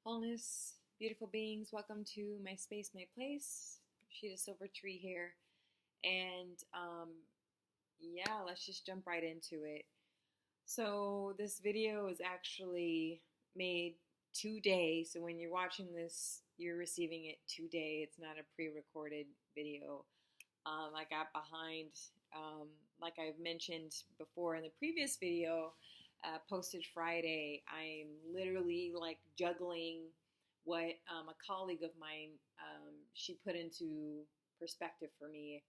Wholeness, beautiful beings, welcome to my space, my place. Rashida Silver Tree here. And yeah, let's just jump right into it. So, this video is actually made today. So, when you're watching this, you're receiving it today. It's not a pre recorded video. I got behind, um, like I've mentioned before in the previous video, posted Friday. I'm literally like juggling what a colleague of mine she put into perspective for me,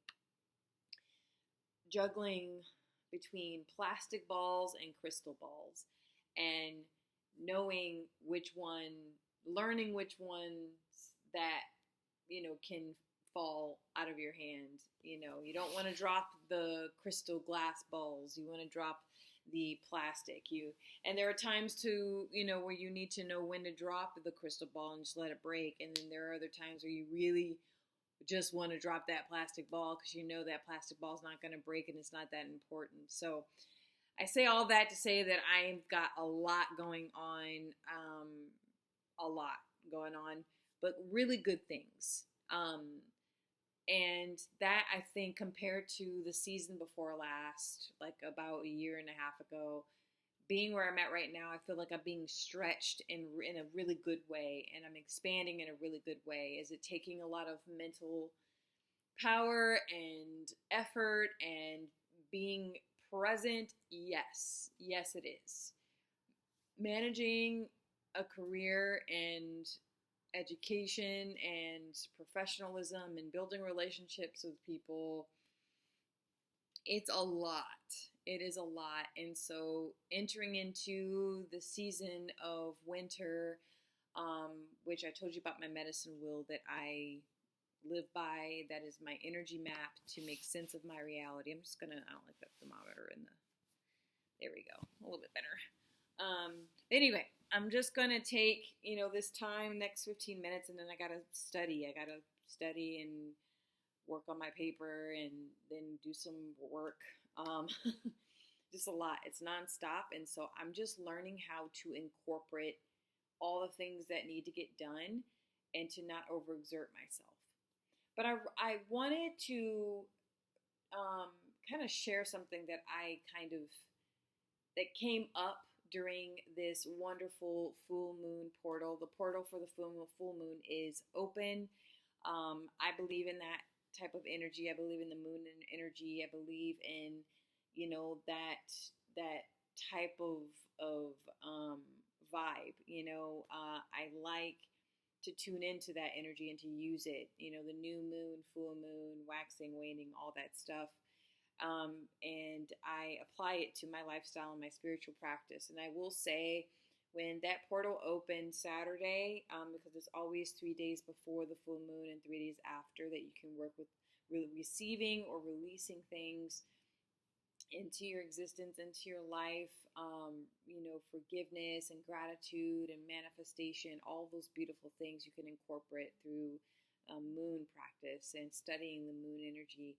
juggling between plastic balls and crystal balls, and knowing which one, learning which ones that can fall out of your hand. You don't want to drop the crystal glass balls. You want to drop the plastic. And there are times to where you need to know when to drop the crystal ball and just let it break. And then there are other times where you really just want to drop that plastic ball because you know that plastic ball is not going to break and it's not that important. So I say all that to say that I've got a lot going on, but really good things. And that, I think, compared to the season before last, like about a year and a half ago, being where I'm at right now, I feel like I'm being stretched in a really good way, and I'm expanding in a really good way. Is it taking a lot of mental power and effort and being present? Yes. Yes, it is. Managing a career and education and professionalism and building relationships with people, it's a lot. It is a lot. And so entering into the season of winter, which I told you about my medicine wheel that I live by, that is my energy map to make sense of my reality. I don't like that thermometer in the, there we go, a little bit better. Anyway, I'm just gonna take, this time, next 15 minutes, and then I gotta study. And work on my paper and then do some work. Just a lot. It's nonstop. And so I'm just learning how to incorporate all the things that need to get done and to not overexert myself. But I wanted to kind of share something that came up during this wonderful full moon portal. The portal for the full moon is open. I believe in that type of energy. I believe in the moon energy. I believe in, that type of vibe. I like to tune into that energy and to use it. The new moon, full moon, waxing, waning, all that stuff. And I apply it to my lifestyle and my spiritual practice. And I will say, when that portal opened Saturday, because it's always 3 days before the full moon and 3 days after that you can work with really receiving or releasing things into your existence, into your life, forgiveness and gratitude and manifestation, all those beautiful things you can incorporate through moon practice and studying the moon energy.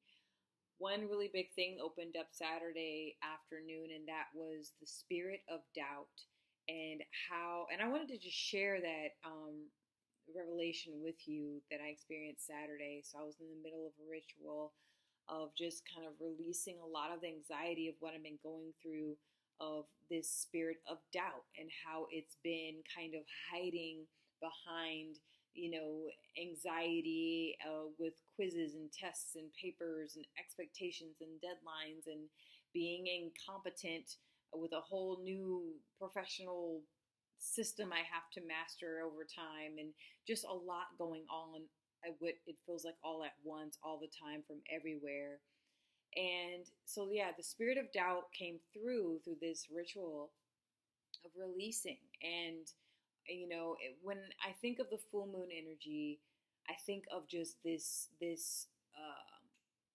One really big thing opened up Saturday afternoon, and that was the spirit of doubt. And I wanted to just share that revelation with you that I experienced Saturday. So I was in the middle of a ritual of just kind of releasing a lot of the anxiety of what I've been going through, of this spirit of doubt and how it's been kind of hiding behind, anxiety with quizzes and tests and papers and expectations and deadlines, and being incompetent with a whole new professional system I have to master over time, and just a lot going on. What it feels like all at once, all the time, from everywhere. And so, yeah, the spirit of doubt came through this ritual of releasing. And when I think of the full moon energy, I think of just this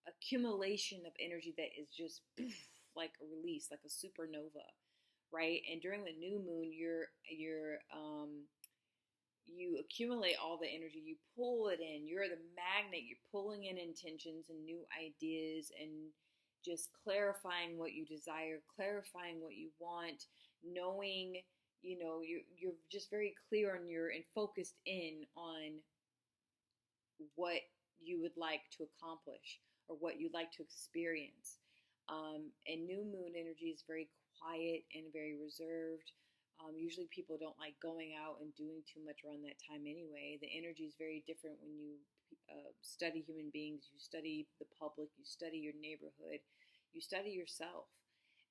accumulation of energy that is just poof, like a release, like a supernova, right? And during the new moon, you accumulate all the energy, you pull it in, you're the magnet, you're pulling in intentions and new ideas, and just clarifying what you desire, clarifying what you want, knowing you're just very clear on your and focused in on what you would like to accomplish or what you'd like to experience. And new moon energy is very quiet and very reserved. Usually people don't like going out and doing too much around that time anyway. The energy is very different when you study human beings, you study the public, you study your neighborhood, you study yourself.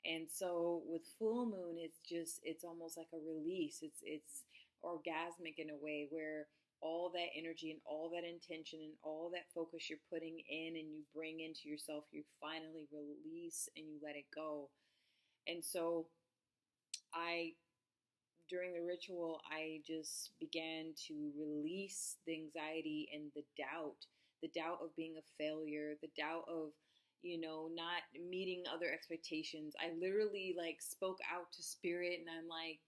And so with full moon, it's almost like a release. It's orgasmic in a way where all that energy and all that intention and all that focus you're putting in and you bring into yourself, you finally release and you let it go. And so I during the ritual, I just began to release the anxiety and the doubt of being a failure, the doubt of, not meeting other expectations. I literally like spoke out to spirit and I'm like,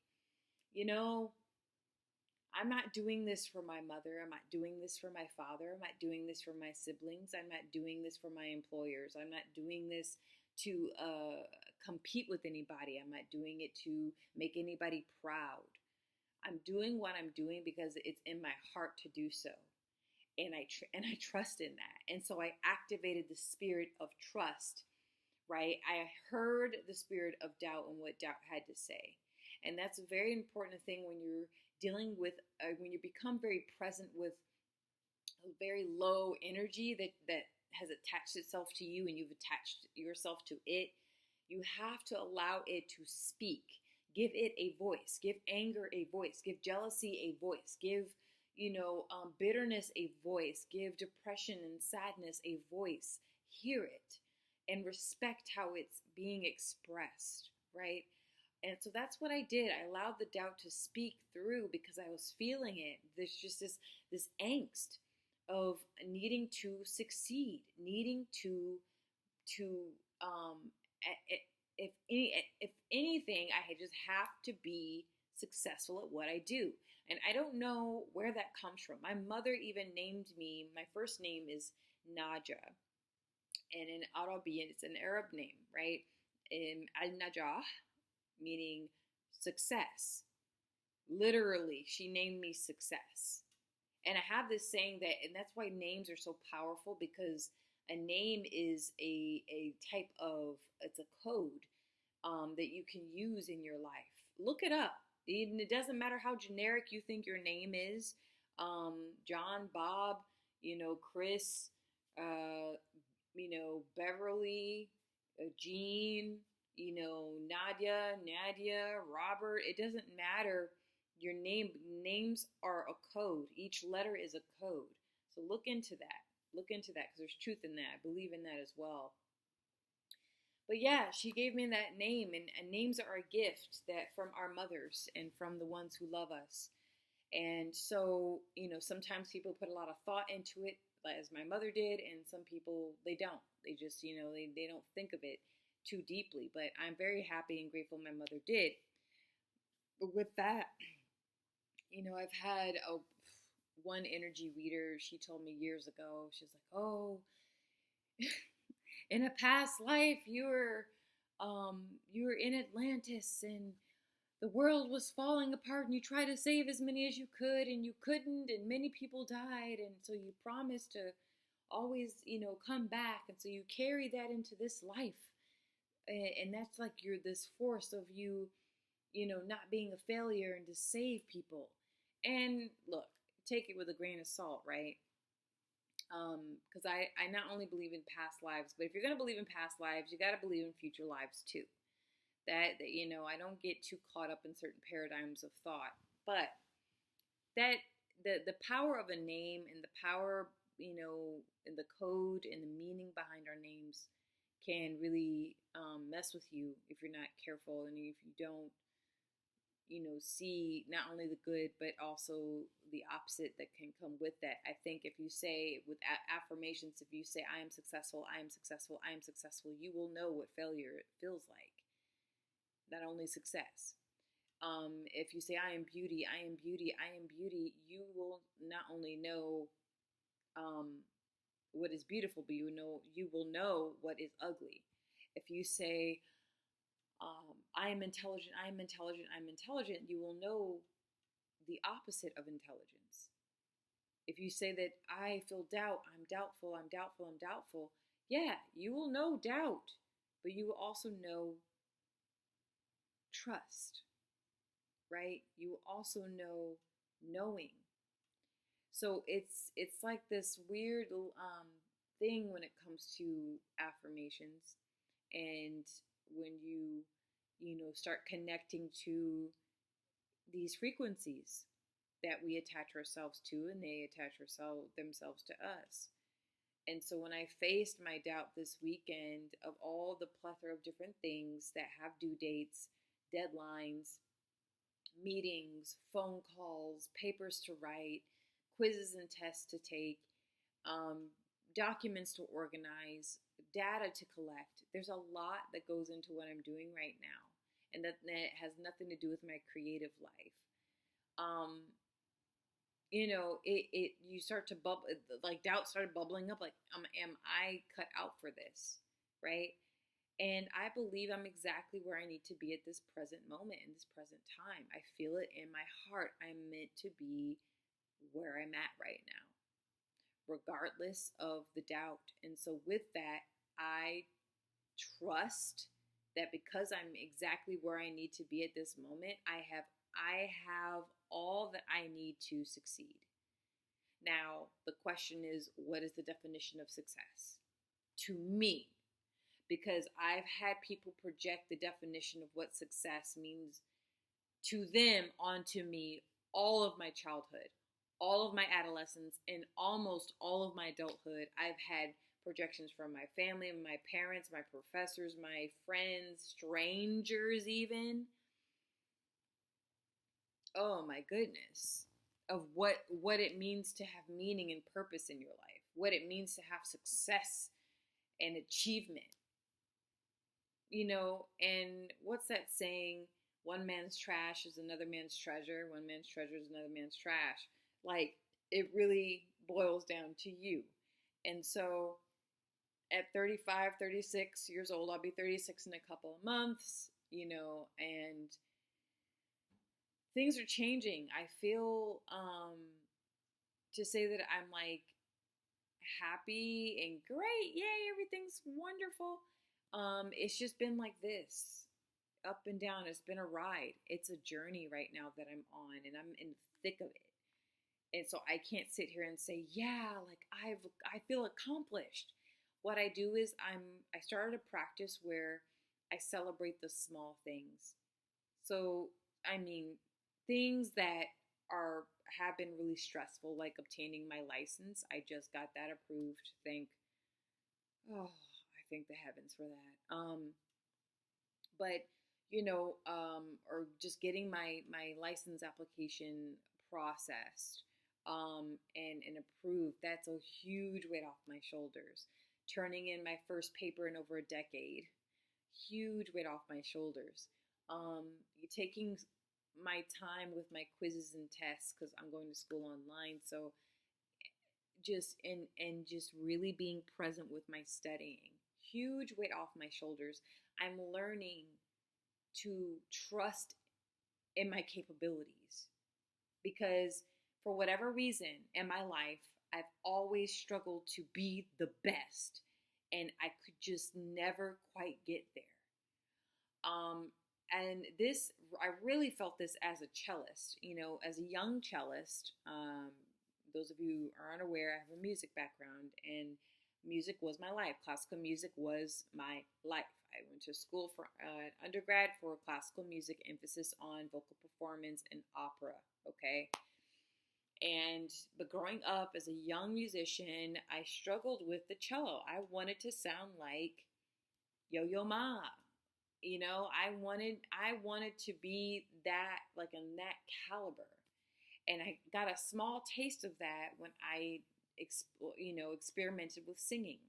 you know, I'm not doing this for my mother. I'm not doing this for my father. I'm not doing this for my siblings. I'm not doing this for my employers. I'm not doing this to compete with anybody. I'm not doing it to make anybody proud. I'm doing what I'm doing because it's in my heart to do so. And I trust in that. And so I activated the spirit of trust, right? I heard the spirit of doubt and what doubt had to say. And that's a very important thing when you're dealing with, when you become very present with a very low energy that has attached itself to you and you've attached yourself to it. You have to allow it to speak. Give it a voice. Give anger a voice. Give jealousy a voice. Give, bitterness a voice. Give depression and sadness a voice. Hear it and respect how it's being expressed, right? And so that's what I did. I allowed the doubt to speak through because I was feeling it. There's just this angst of needing to succeed, needing to if anything, I just have to be successful at what I do. And I don't know where that comes from. My mother even named me, my first name is Naja. And in Arabian, it's an Arab name, right? Al-Najah, meaning success. Literally, she named me success. And I have this saying that, and that's why names are so powerful, because a name is a type of, it's a code that you can use in your life. Look it up. And it doesn't matter how generic you think your name is. John, Bob, Chris, Beverly, Jean, Nadia, Robert. It doesn't matter your name. Names are a code. Each letter is a code. So look into that. Look into that because there's truth in that. I believe in that as well. But yeah, she gave me that name, and names are a gift that from our mothers and from the ones who love us. And so, sometimes people put a lot of thought into it, as my mother did, and some people, they don't. They just, they don't think of it too deeply. But I'm very happy and grateful my mother did. But with that, I've had one energy reader. She told me years ago, she's like, oh, in a past life, you were in Atlantis and the world was falling apart and you tried to save as many as you could and you couldn't and many people died. And so you promised to always, come back. And so you carry that into this life. And that's like you're this force of you, not being a failure and to save people. And look, take it with a grain of salt, right? Because I not only believe in past lives, but if you're going to believe in past lives, you got to believe in future lives too. That I don't get too caught up in certain paradigms of thought, but that the power of a name and the power, and the code and the meaning behind our names can really mess with you if you're not careful and if you don't see not only the good, but also the opposite that can come with that. I think if you say with affirmations, if you say, I am successful, I am successful, I am successful, you will know what failure feels like. Not only success. If you say, I am beauty, I am beauty, I am beauty, you will not only know what is beautiful, but you will know what is ugly. If you say, I am intelligent, I am intelligent, I'm intelligent, you will know the opposite of intelligence. If you say that I feel doubt, I'm doubtful, I'm doubtful, I'm doubtful, yeah, you will know doubt, but you will also know trust, right? You will also know knowing. So it's like this weird thing when it comes to affirmations, and when you start connecting to these frequencies that we attach ourselves to, and they attach themselves to us. And so when I faced my doubt this weekend of all the plethora of different things that have due dates, deadlines, meetings, phone calls, papers to write, quizzes and tests to take, um, documents to organize, data to collect. There's a lot that goes into what I'm doing right now, and that has nothing to do with my creative life. Um, it you start to bubble, like doubt started bubbling up, like, am I cut out for this, right? And I believe I'm exactly where I need to be at this present moment, in this present time. I feel it in my heart. I'm meant to be where I'm at right now, regardless of the doubt. And so, with that, I trust that because I'm exactly where I need to be at this moment, I have all that I need to succeed. Now, the question is, what is the definition of success to me? Because I've had people project the definition of what success means to them onto me all of my childhood, all of my adolescence, and almost all of my adulthood. I've had projections from my family, my parents, my professors, my friends, strangers even. Oh my goodness. Of what it means to have meaning and purpose in your life, what it means to have success and achievement. And what's that saying? One man's trash is another man's treasure. One man's treasure is another man's trash. Like, it really boils down to you. And so at 35, 36 years old, I'll be 36 in a couple of months, and things are changing. I feel, to say that I'm like happy and great, yay, everything's wonderful. It's just been like this, up and down. It's been a ride. It's a journey right now that I'm on, and I'm in the thick of it. And so I can't sit here and say, yeah, like I feel accomplished. What I do is I started a practice where I celebrate the small things. So, I mean, things that are have been really stressful, like obtaining my license. I just got that approved. I thank the heavens for that. But or just getting my license application processed, and approved. That's a huge weight off my shoulders. Turning in my first paper in over a decade, huge weight off my shoulders. Taking my time with my quizzes and tests, because I'm going to school online. So just really being present with my studying, huge weight off my shoulders. I'm learning to trust in my capabilities, because for whatever reason in my life, I've always struggled to be the best, and I could just never quite get there. And this, I really felt this as a cellist, as a young cellist. Those of you who are unaware, I have a music background, and music was my life. Classical music was my life. I went to school for undergrad for classical music, emphasis on vocal performance and opera. Okay. But growing up as a young musician, I struggled with the cello. I wanted to sound like Yo-Yo Ma. I wanted to be that, like, in that caliber. And I got a small taste of that when I experimented with singing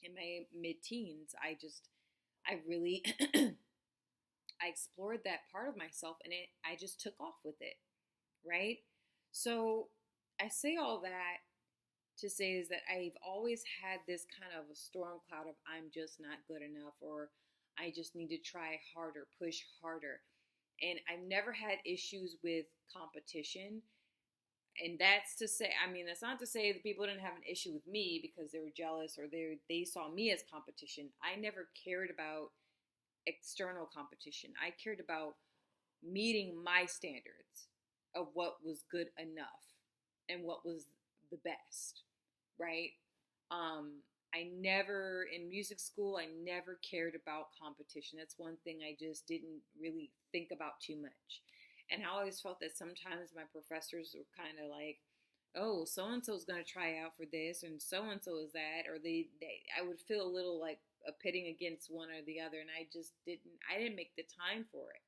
in my mid-teens. I really I explored that part of myself, and I just took off with it, right? So I say all that to say is that I've always had this kind of a storm cloud of I'm just not good enough, or I just need to try harder, push harder. And I've never had issues with competition. And that's to say, I mean, that's not to say that people didn't have an issue with me because they were jealous or they saw me as competition. I never cared about external competition. I cared about meeting my standards of what was good enough and what was the best, right? I never, in music school, I never cared about competition. That's one thing I just didn't really think about too much. And I always felt that sometimes my professors were kind of like, oh, so and so's going to try out for this, and so is that, or I would feel a little like a pitting against one or the other, and I didn't make the time for it.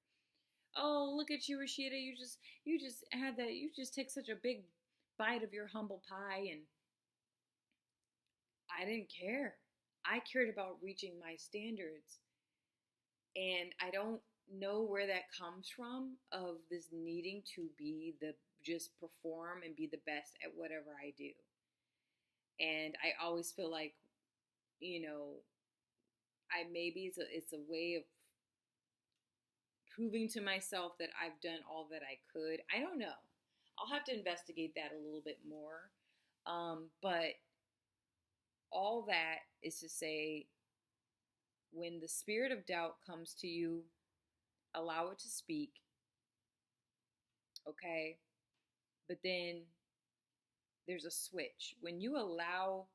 Oh, look at you, Rashida, you just had that, you just take such a big bite of your humble pie, and I didn't care. I cared about reaching my standards. And I don't know where that comes from of this needing to be the just perform and be the best at whatever I do. And I always feel like, you know, I maybe it's a way of proving to myself that I've done all that I could. I don't know. I'll have to investigate that a little bit more. But all that is to say, when the spirit of doubt comes to you, allow it to speak, okay? But then there's a switch. When you allow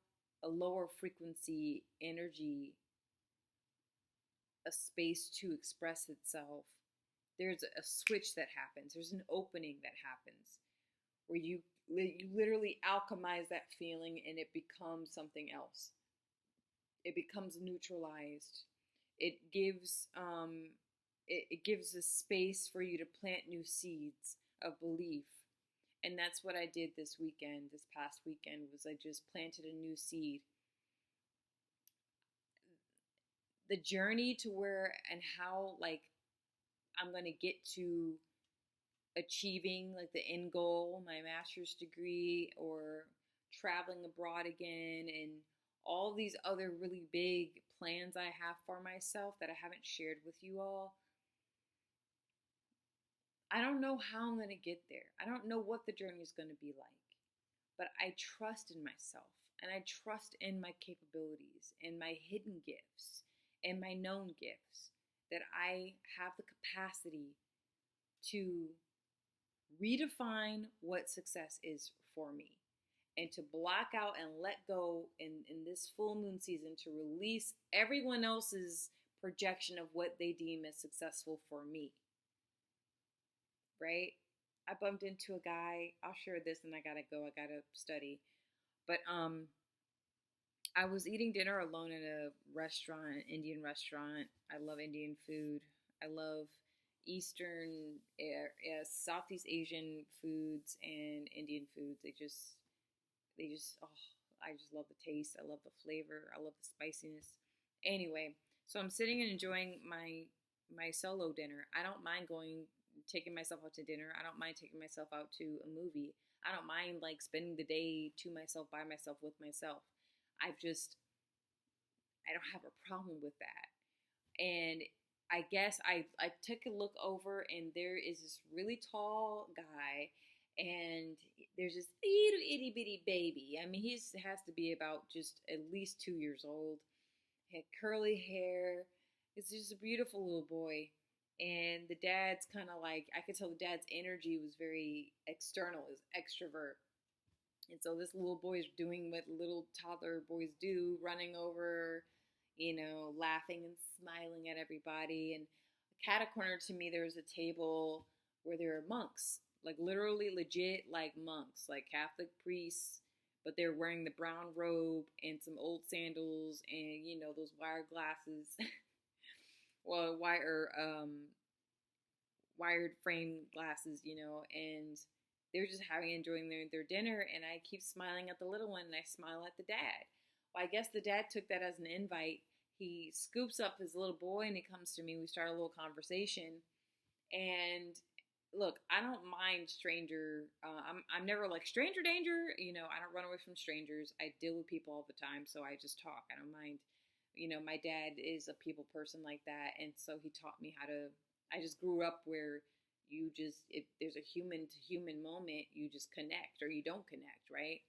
a lower frequency energy a space to express itself, there's a switch that happens. There's an opening that happens where you literally alchemize that feeling and it becomes something else. It becomes neutralized. It gives it gives a space for you to plant new seeds of belief. And that's what I did this past weekend, was I just planted a new seed. The journey to where and how, like, I'm going to get to achieving, like, the end goal, my master's degree, or traveling abroad again, and all these other really big plans I have for myself that I haven't shared with you all. I don't know how I'm going to get there. I don't know what the journey is going to be like. But I trust in myself, and I trust in my capabilities and my hidden gifts and my known gifts, that I have the capacity to redefine what success is for me, and to block out and let go in this full moon season, to release everyone else's projection of what they deem as successful for me. Right? I bumped into a guy. I'll share this and I gotta go. I gotta study. But I was eating dinner alone at a restaurant, an Indian restaurant. I love Indian food. I love Eastern, Southeast Asian foods and Indian foods. Oh, I just love the taste. I love the flavor. I love the spiciness. Anyway, so I'm sitting and enjoying my solo dinner. I don't mind taking myself out to dinner. I don't mind taking myself out to a movie. I don't mind, like, spending the day to myself, by myself, with myself. I don't have a problem with that. And I guess I took a look over, and there is this really tall guy, and there's this little itty bitty baby. I mean, he has to be about just at least 2 years old. He had curly hair. It's just a beautiful little boy. And the dad's kind of like, I could tell the dad's energy was very external, is extrovert. And so this little boy is doing what little toddler boys do, running over, laughing and smiling at everybody. And cat corner to me, there was a table where there were monks, like literally legit, like monks, like Catholic priests, but they're wearing the brown robe and some old sandals and, those wire glasses. Well, wired frame glasses, and they're just enjoying their dinner, and I keep smiling at the little one, and I smile at the dad. Well, I guess the dad took that as an invite. He scoops up his little boy, and he comes to me. We start a little conversation, and look, I don't mind stranger. I'm never like stranger danger. I don't run away from strangers. I deal with people all the time, so I just talk. I don't mind my dad is a people person like that. And so he taught me how to, I just grew up where if there's a human to human moment, you just connect or you don't connect, right?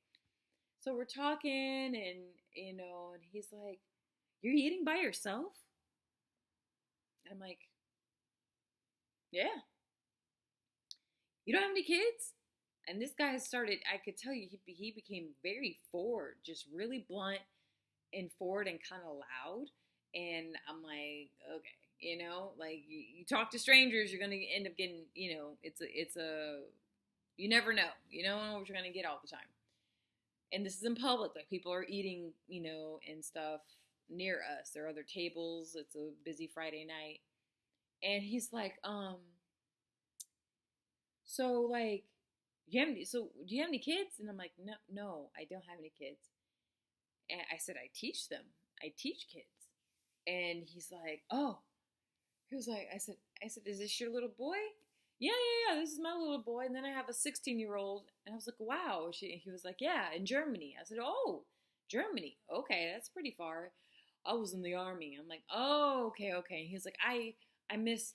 So we're talking and he's like, "You're eating by yourself?" I'm like, "Yeah. You don't have any kids?" And this guy started, I could tell you, he became very forward, just really blunt and forward and kind of loud. And I'm like, okay, like you talk to strangers, you're going to end up getting, you never know. You don't know what you're going to get all the time. And this is in public, like people are eating, and stuff near us. There are other tables. It's a busy Friday night. And he's like, so like, do you have any kids? And I'm like, no, I don't have any kids. And I said, I teach them. I teach kids. And he's like, oh, he was like, I said, is this your little boy? Yeah, this is my little boy. And then I have a 16-year-old. And I was like, wow. He was like, yeah, in Germany. I said, oh, Germany. Okay, that's pretty far. I was in the army. I'm like, oh, okay. And he was like, I miss,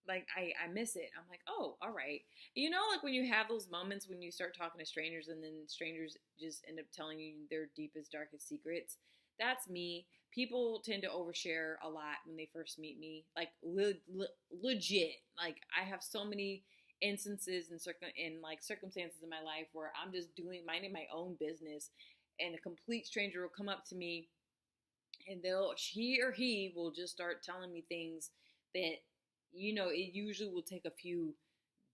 like, I miss it. I'm like, oh, all right. Like when you have those moments when you start talking to strangers and then strangers just end up telling you their deepest, darkest secrets. That's me. People tend to overshare a lot when they first meet me. Like legit. Like I have so many instances and circumstances in my life where I'm just minding my own business, and a complete stranger will come up to me, and she or he will just start telling me things that it usually will take a few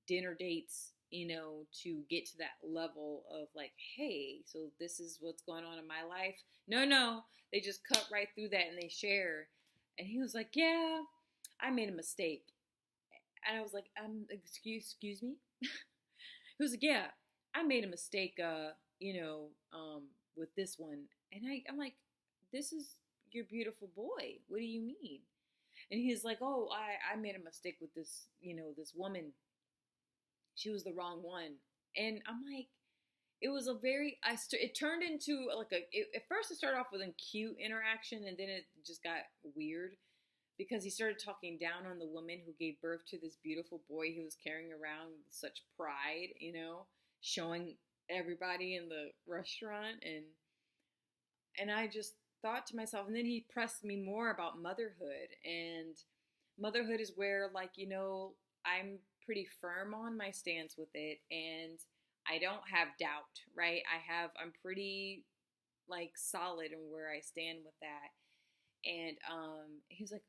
dinner dates, to get to that level of like, hey, so this is what's going on in my life. No, they just cut right through that and they share. And he was like, yeah, I made a mistake. And I was like, excuse me? He was like, yeah, I made a mistake, with this one. And I'm like, this is your beautiful boy. What do you mean? And he's like, oh, I made a mistake with this, this woman. She was the wrong one. And I'm like, it was it turned into at first it started off with a cute interaction, and then it just got weird because he started talking down on the woman who gave birth to this beautiful boy he was carrying around with such pride, showing everybody in the restaurant. And I just thought to myself, and then he pressed me more about motherhood. And motherhood is where, like, I'm pretty firm on my stance with it, and I don't have doubt, right? I'm pretty like solid in where I stand with that. And he's like,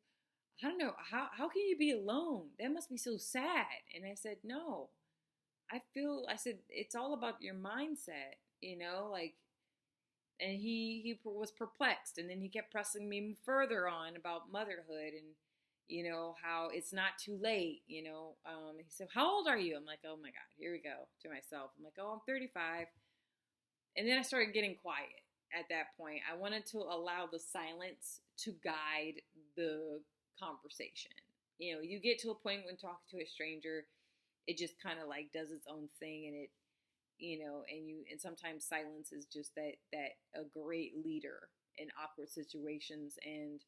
I don't know, how can you be alone? That must be so sad. And I said, no, I said, it's all about your mindset, like, and he was perplexed, and then he kept pressing me further on about motherhood and how it's not too late. He said, how old are you? I'm like, oh my God, here we go, to myself. I'm like, oh, I'm 35. And then I started getting quiet at that point. I wanted to allow the silence to guide the conversation. You get to a point when talking to a stranger, it just kind of like does its own thing, and it, and sometimes silence is just that a great leader in awkward situations. And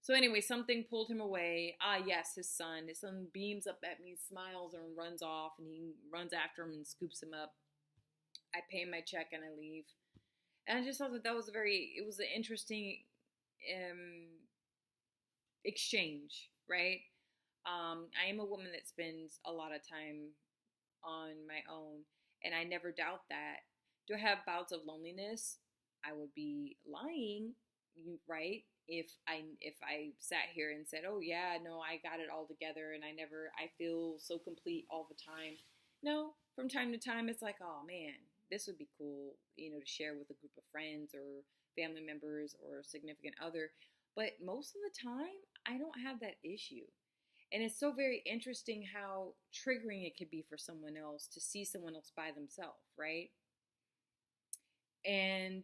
so anyway, something pulled him away. Yes, his son beams up at me, smiles, and runs off, and he runs after him and scoops him up. I pay my check and I leave. And I just thought that was it was an interesting exchange, right? I am a woman that spends a lot of time on my own, and I never doubt that. Do I have bouts of loneliness? I would be lying, right? If I sat here and said, oh yeah, no, I got it all together and I feel so complete all the time. No, from time to time it's like, oh man, this would be cool, to share with a group of friends or family members or a significant other. But most of the time, I don't have that issue. And it's so very interesting how triggering it could be for someone else to see someone else by themselves, right? And,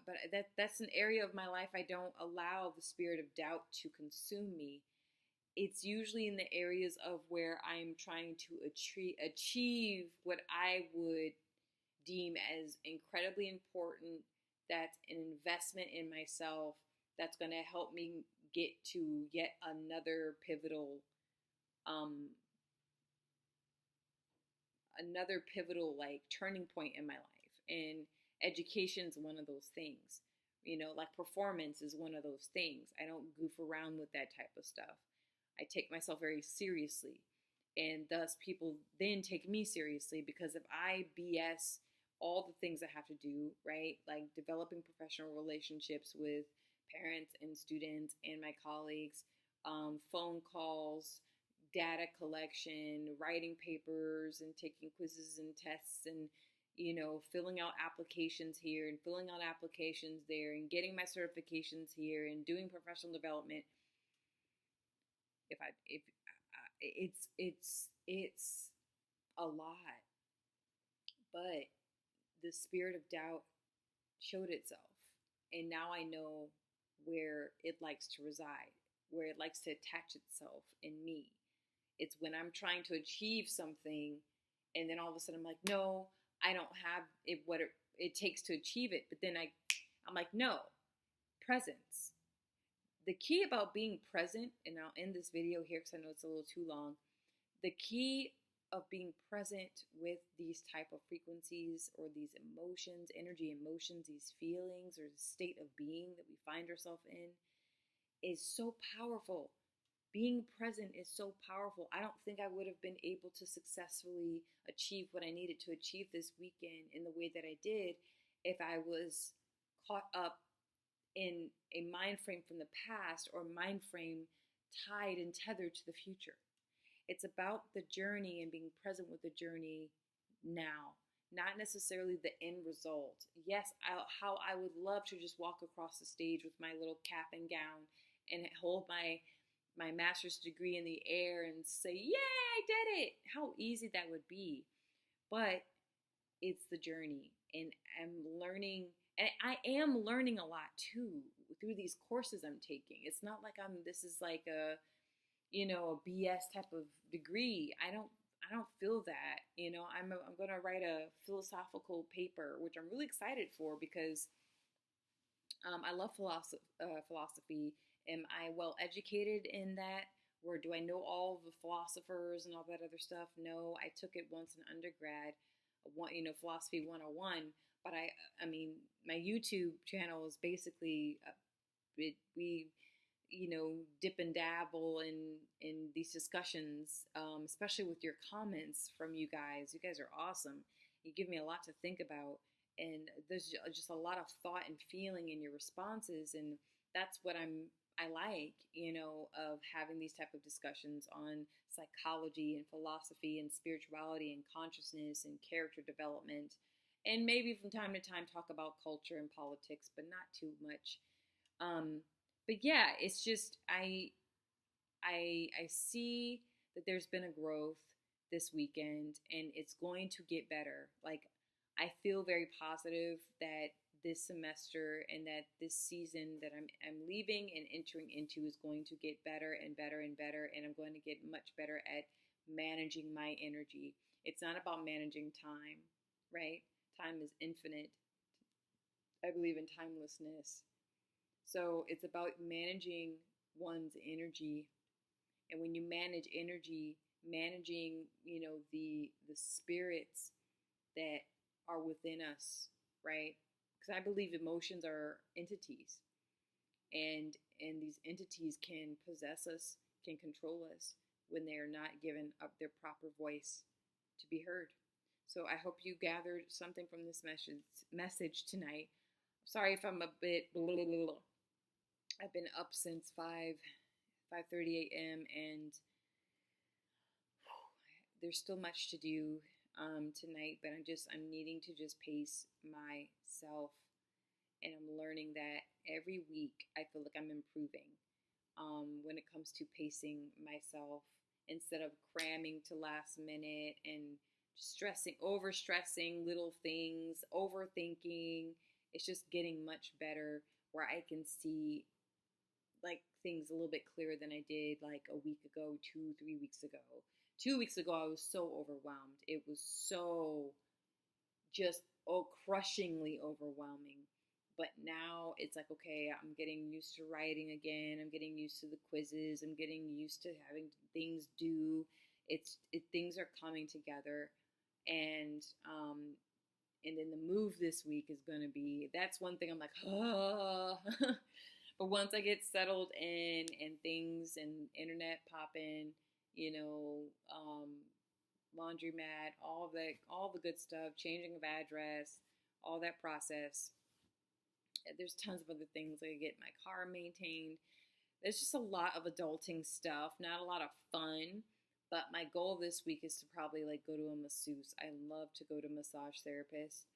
but that's an area of my life I don't allow the spirit of doubt to consume me. It's usually in the areas of where I'm trying to achieve what I would deem as incredibly important. That's an investment in myself. that's going to help me get to yet um, another pivotal like turning point in my life. And education's one of those things. Like performance is one of those things. I don't goof around with that type of stuff. I take myself very seriously. And thus people then take me seriously, because if I BS all the things I have to do, right? Like developing professional relationships with parents and students and my colleagues, phone calls, data collection, writing papers, and taking quizzes and tests, and filling out applications here and filling out applications there, and getting my certifications here and doing professional development. If it's a lot, but the spirit of doubt showed itself, and now I know where it likes to reside, where it likes to attach itself in me. It's when I'm trying to achieve something, and then all of a sudden I'm like, no, I don't have it takes to achieve it. But then I'm like, no, presence. The key about being present, and I'll end this video here because I know it's a little too long. The key of being present with these type of frequencies, or these emotions, energy emotions, these feelings, or the state of being that we find ourselves in, is so powerful. Being present is so powerful. I don't think I would have been able to successfully achieve what I needed to achieve this weekend in the way that I did if I was caught up in a mind frame from the past, or mind frame tied and tethered to the future. It's about the journey and being present with the journey now, not necessarily the end result. Yes, how I would love to just walk across the stage with my little cap and gown and hold my master's degree in the air and say, "Yay, I did it!" How easy that would be. But it's the journey, and I am learning a lot too through these courses I'm taking. It's not like this is like a BS type of degree. I don't feel that. I'm going to write a philosophical paper, which I'm really excited for, because I love philosophy. Am I well educated in that? Or do I know all the philosophers and all that other stuff? No, I took it once in undergrad, philosophy 101. But I mean, my YouTube channel is basically, we dip and dabble in these discussions, especially with your comments from you guys. You guys are awesome. You give me a lot to think about, and there's just a lot of thought and feeling in your responses, and that's what I like, of having these type of discussions on psychology and philosophy and spirituality and consciousness and character development, and maybe from time to time talk about culture and politics, but not too much. But yeah, it's just I see that there's been a growth this weekend, and it's going to get better. Like, I feel very positive that this semester and that this season that I'm leaving and entering into is going to get better and better and better, and I'm going to get much better at managing my energy. It's not about managing time, right? Time is infinite. I believe in timelessness. So it's about managing one's energy. And when you manage energy, managing, the spirits that are within us, right? Because I believe emotions are entities. And these entities can possess us, can control us when they are not given up their proper voice to be heard. So I hope you gathered something from this message tonight. Sorry if I'm a bit I've been up since 5:30 a.m. and there's still much to do tonight, but I'm needing to just pace myself, and I'm learning that every week I feel like I'm improving when it comes to pacing myself, instead of cramming to last minute and overstressing little things, overthinking. It's just getting much better, where I can see like things a little bit clearer than I did like a week ago, 3 weeks ago. 2 weeks ago, I was so overwhelmed. It was so just crushingly overwhelming. But now it's like, okay, I'm getting used to writing again. I'm getting used to the quizzes. I'm getting used to having things due. Things are coming together, and and then the move this week is going to be, that's one thing I'm like, oh. But once I get settled in and things and internet popping, you know, laundromat, all the good stuff, changing of address, all that process. There's tons of other things, like I get my car maintained. There's just a lot of adulting stuff, not a lot of fun. But my goal this week is to probably like go to a masseuse. I love to go to massage therapist,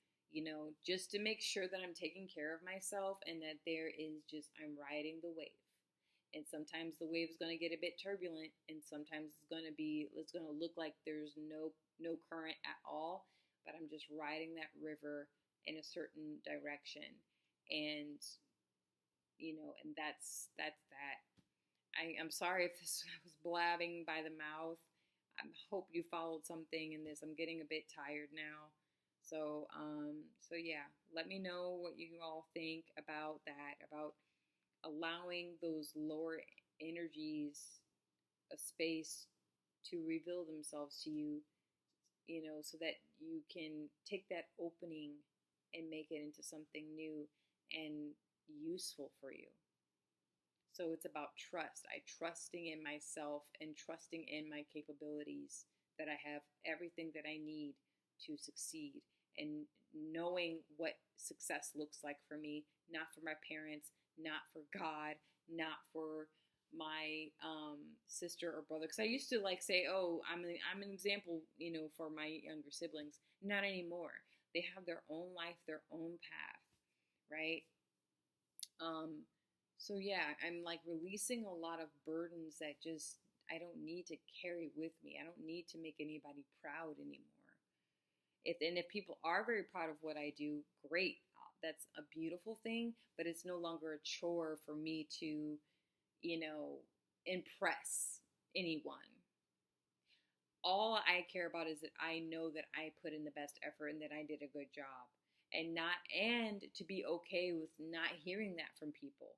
just to make sure that I'm taking care of myself and that I'm riding the wave. And sometimes the wave is going to get a bit turbulent, and sometimes it's going to look like there's no current at all, but I'm just riding that river in a certain direction. And and that's that. I'm sorry if this was blabbing by the mouth. I hope you followed something in this. I'm getting a bit tired now. So yeah, let me know what you all think about that, about allowing those lower energies a space to reveal themselves to you, so that you can take that opening and make it into something new and useful for you. So it's about trust. Trusting in myself and trusting in my capabilities, that I have everything that I need to succeed, and knowing what success looks like for me, not for my parents, not for God, not for my sister or brother. Because I used to like say, oh, I'm an example, for my younger siblings. Not anymore. They have their own life, their own path, right? So yeah, I'm like releasing a lot of burdens that just I don't need to carry with me. I don't need to make anybody proud anymore. If people are very proud of what I do, great. That's a beautiful thing, but it's no longer a chore for me to, impress anyone. All I care about is that I know that I put in the best effort and that I did a good job. And to be okay with not hearing that from people.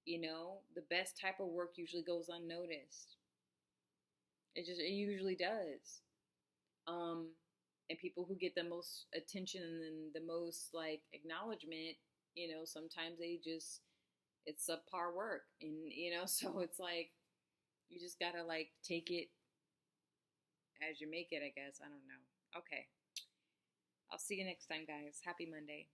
The best type of work usually goes unnoticed. It usually does. And people who get the most attention and the most like acknowledgement, sometimes it's subpar work. And, so it's like, you just gotta like take it as you make it, I guess. I don't know. Okay. I'll see you next time, guys. Happy Monday.